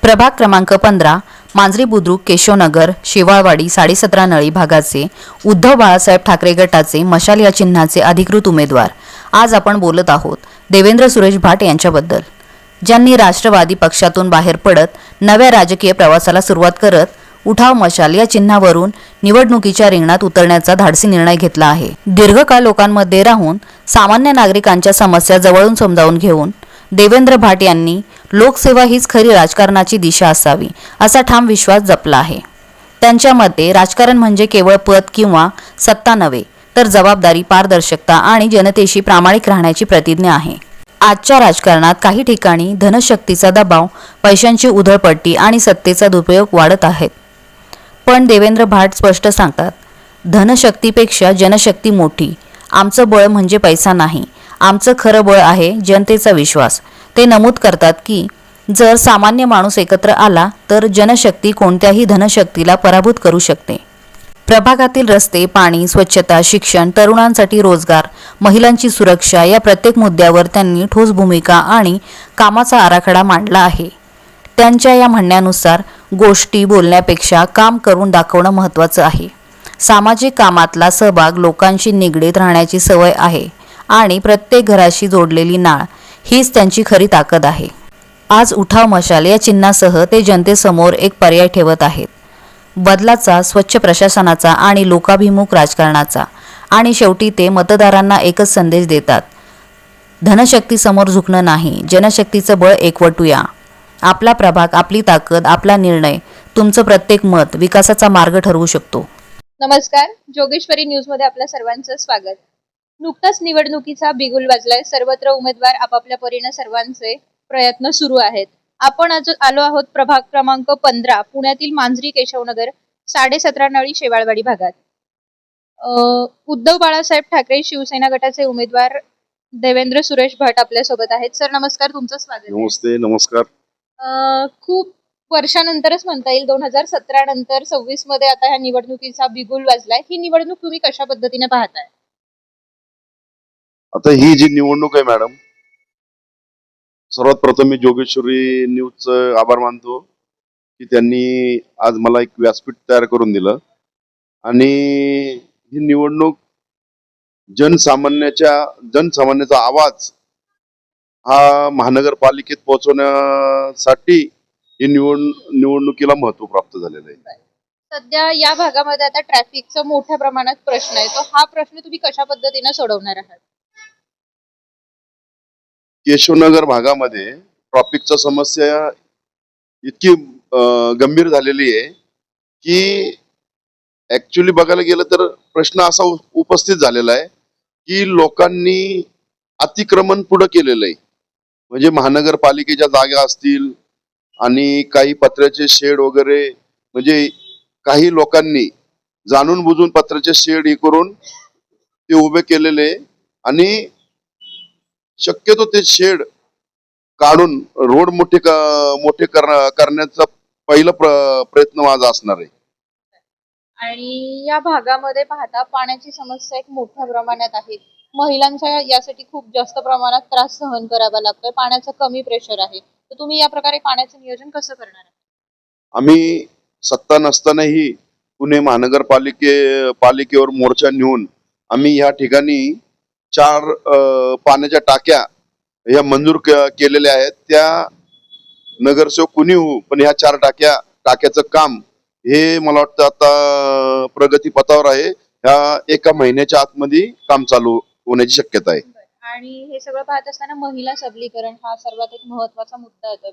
प्रभाग क्रमांक 15 मांजरी बुद्रुक केशवनगर शेवाळवाडी 17.5 नळी भागाचे उद्धव बाळासाहेब ठाकरे गटाचे मशाल या चिन्हाचे अधिकृत उमेदवार आज आपण बोलत आहोत देवेंद्र सुरेश भाट यांच्याबद्दल, ज्यांनी राष्ट्रवादी पक्षातून बाहेर पडत नव्या राजकीय प्रवासाला सुरुवात करत उठाव मशाल या चिन्हावरून निवडणुकीच्या रिंगणात उतरण्याचा धाडसी निर्णय घेतला आहे। दीर्घकाळ लोकांमध्ये राहून सामान्य नागरिकांच्या समस्या जवळून समजावून घेऊन देवेंद्र भाट यांनी लोकसेवा हीच खरी राजकारणाची दिशा असावी असा ठाम विश्वास जपला आहे। त्यांच्या मते राजकारण म्हणजे केवळ पद किंवा सत्ता नव्हे, तर जबाबदारी, पारदर्शकता आणि जनतेशी प्रामाणिक राहण्याची प्रतिज्ञा आहे। आजच्या राजकारणात काही ठिकाणी धनशक्तीचा दबाव, पैशांची उधळपट्टी आणि सत्तेचा दुरुपयोग वाढत आहेत, पण देवेंद्र भाट स्पष्ट सांगतात, धनशक्तीपेक्षा जनशक्ती मोठी। आमचं बळ म्हणजे पैसा नाही, आमचं खरं बळ आहे जनतेचा विश्वास। ते नमूद करतात की जर सामान्य माणूस एकत्र आला तर जनशक्ती कोणत्याही धनशक्तीला पराभूत करू शकते। प्रभागातील रस्ते, पाणी, स्वच्छता, शिक्षण, तरुणांसाठी रोजगार, महिलांची सुरक्षा या प्रत्येक मुद्द्यावर त्यांनी ठोस भूमिका आणि कामाचा आराखडा मांडला आहे। त्यांच्या या म्हणण्यानुसार गोष्टी बोलण्यापेक्षा काम करून दाखवणं महत्त्वाचं आहे। सामाजिक कामातला सहभाग, लोकांशी निगडीत राहण्याची सवय आहे आणि प्रत्येक घराशी जोडलेली नाळ हीच त्यांची खरी ताकद आहे। आज उठाव मशाल या चिन्हासह ते जनतेसमोर एक पर्याय ठेवत आहेत, बदलाचा, स्वच्छ प्रशासनाचा आणि लोकाभिमुख राजकारणाचा। आणि शेवटी ते मतदारांना एकच संदेश देतात, धनशक्तीसमोर झुकणं नाही, जनशक्तीचं बळ एकवटूया। आपला प्रभाग, आपली ताकद, आपला निर्णय, तुमचं प्रत्येक मत विकासाचा मार्ग ठरवू शकतो। नमस्कार, जोगेश्वरी न्यूज मध्ये आपल्या सर्वांचं स्वागत। नुकताच निवडणुकीचा बिगुल वाजलाय, सर्वत्र उमेदवार आपापल्या परीने सर्वांचे प्रयत्न सुरू आहेत। आपण आज आलो आहोत प्रभाग क्रमांक 15 पुण्यातील मांजरी केशवनगर 17.5 नळी शेवाळवाडी भागात। उद्धव बाळासाहेब ठाकरे शिवसेना गटाचे उमेदवार देवेंद्र सुरेश भट आपल्या सोबत आहेत। सर नमस्कार, तुमचं स्वागत आहे। नमस्ते। नमस्कार। खूप वर्षानंतरच म्हणता येईल, 2017 नंतर 26 मध्ये आता ह्या निवडणुकीचा बिगुल वाजलाय। ही निवडणूक तुम्ही कशा पद्धतीने पाहताय? आता ही जी निवडणूक आहे मॅडम, सर्वात प्रथम मी जोगेश्वरी न्यूजचं आभार मानतो की त्यांनी आज मला एक व्यासपीठ तयार करून दिलं आणि ही निवडणूक जनसामान्याचा आवाज हा महानगरपालिकेत पोहोचवण्यासाठी ही निवडणुकीला महत्व प्राप्त झालेलं आहे। सध्या या भागामध्ये आता ट्रॅफिकचा मोठ्या प्रमाणात प्रश्न आहे, तो हा प्रश्न तुम्ही कशा पद्धतीने सोडवणार आहात? केशवनगर भागामध्ये ट्रॅफिकची समस्या इतकी गंभीर झालेली आहे की ऍक्च्युली बघायला गेलं तर प्रश्न असा उपस्थित झालेला आहे की लोकांनी अतिक्रमण पुढे केलेलं आहे। म्हणजे महानगरपालिकेच्या जागा असतील आणि काही पत्र्याचे शेड वगैरे, म्हणजे काही लोकांनी जाणून बुजून पत्र्याचे शेड हे करून ते उभे केलेले आणि शक्यतो ते शेड काढून रोड मोठे करण्याचा पहिला प्रयत्न माझा असणार आहे। आणि या भागामध्ये पाहता पाण्याची समस्या एक मोठ्या प्रमाणात आहे। महिलांच्या यासाठी खूप जास्त प्रमाणात त्रास सहन करावा लागतोय, पाण्याचं कमी प्रेशर आहे। तर तुम्ही या प्रकारे पाण्याचं नियोजन कसं करणार आहे? आम्ही सत्ता नसतानाही पुणे पालिकेवर मोर्चा नेऊन आम्ही या ठिकाणी 4 पाण्याच्या टाक्या ह्या मंजूर केलेल्या आहेत। त्या नगरसेवक कुणी हो, पण ह्या 4 टाक्याचं काम हे मला वाटतं आता प्रगती पथावर आहे। ह्या एका महिन्याच्या आतमध्ये काम चालू होण्याची शक्यता आहे। आणि हे सगळं पाहत असताना महिला सबलीकरण हा सर्वात एक महत्त्वाचा मुद्दा येतोय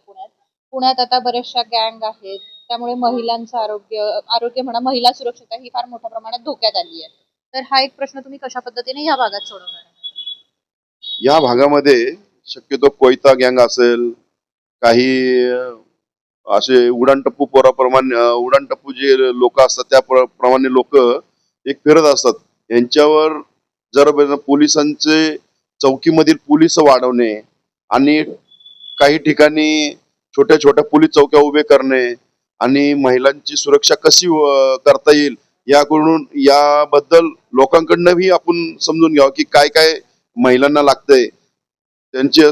पुण्यात आता बऱ्याचशा गँग आहेत, त्यामुळे महिलांचं आरोग्य म्हणा, महिला सुरक्षता ही फार मोठ्या प्रमाणात धोक्यात आली आहे। तर हा एक प्रश्न तुम्ही कशा पद्धतीने या भागात सोडवणार आहे? या भागामध्ये शक्यतो कोयता गँग असेल, काही असे उडाणटप्पू जे लोक असतात त्याप्रमाणे लोक एक फिरत असतात। यांच्यावर जर पोलिसांचे चौकीमधील पोलीस वाढवणे आणि काही ठिकाणी छोट्या छोट्या पोलीस चौक्या उभे करणे आणि महिलांची सुरक्षा कशी करता येईल याबद्दल लोकांकडूनही आपण समजून घ्यावं की काय काय महिलांना लागतंय, त्यांची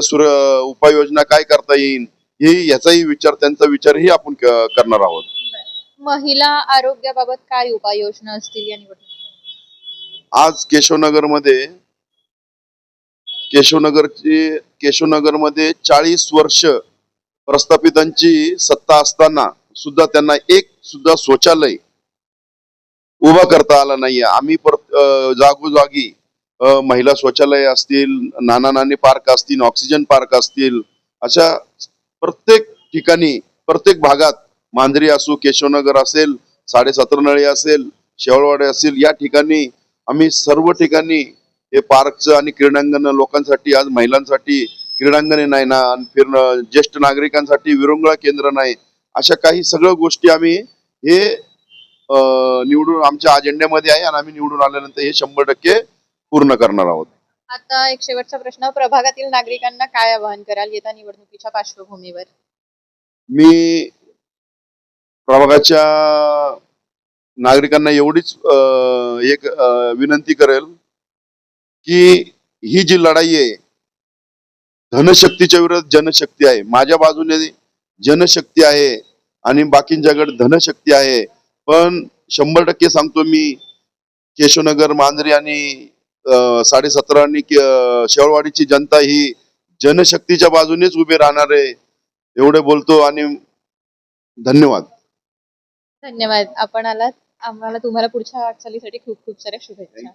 उपाययोजना काय करता येईल, हे याचाही विचार, त्यांचा विचारही आपण करणार आहोत. महिला आरोग्याबाबत काय उपाययोजना असतील या निवडणुकीत? आज केशवनगरमध्ये 40 वर्ष प्रस्थापितांची सत्ता असताना सुद्धा त्यांना एक सुद्धा शौचालय उभा करता आला नाहीये. आम्ही जागोजागी महिला शौचालय असतील, नाना नानी पार्क असतील, ऑक्सिजन पार्क असतील, अशा प्रत्येक ठिकाणी, प्रत्येक भागात, मांजरी असो, केशवनगर असेल, 17.5 नळी असेल, शेवाळवाडी असेल, या ठिकाणी आम्ही सर्व ठिकाणी हे पार्कचं आणि क्रीडांगण लोकांसाठी, आज महिलांसाठी क्रीडांगणे नाही ना, फिरणं, ज्येष्ठ नागरिकांसाठी विरंगुळा केंद्र नाही, अशा काही सगळ्या गोष्टी आम्ही हे निवडून आमच्या अजेंड्यामध्ये आहे आणि आम्ही निवडून आल्यानंतर हे 100% पूर्ण करणार आहोत. आता एक शेवटचा प्रश्न, प्रभागातील नागरिकांना काय आवाहन कराल येत्या निवडणुकीच्या पार्श्वभूमीवर? मी प्रभागाच्या नागरिकांना एवढीच एक विनंती करेल की ही जी लढाई आहे, धनशक्तीच्या विरोधात जनशक्ती आहे. माझ्या बाजूने जनशक्ती आहे आणि बाकींच्याकडे धनशक्ती आहे, पण 100% सांगतो मी, केशवनगर, मांजरी आणि 17.5 आणि शेवाळवाडीची जनता ही जनशक्तीच्या बाजूनेच उभे राहणार आहे. एवढे बोलतो आणि धन्यवाद. धन्यवाद, आपण आलात. आम्हाला तुम्हाला पुढच्या वाटचालीसाठी खूप खूप साऱ्या शुभेच्छा.